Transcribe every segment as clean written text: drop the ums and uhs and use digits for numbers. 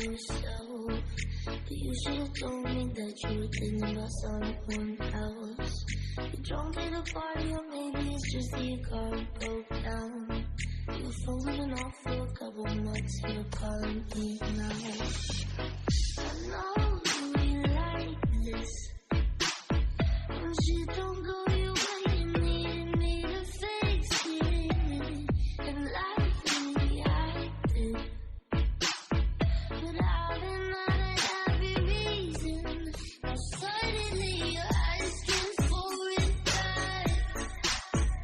yourself. But you should have told me that you were thinking about someone else. You're drunk at a party, or maybe it's just that your car broke down. You were falling off for a couple months, you're calling me now. I know you ain't like this. When shit don't go your way, you need me to fix it. And life ain't reacting. But I've been out of every reason. Now suddenly you're asking for it back.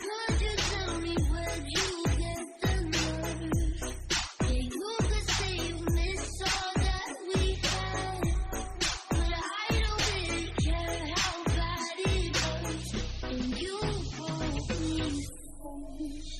Could you tell me where you get the nerve? Yeah, you could say you miss all that we had, but I don't really care how bad it hurts. And you broke me so much.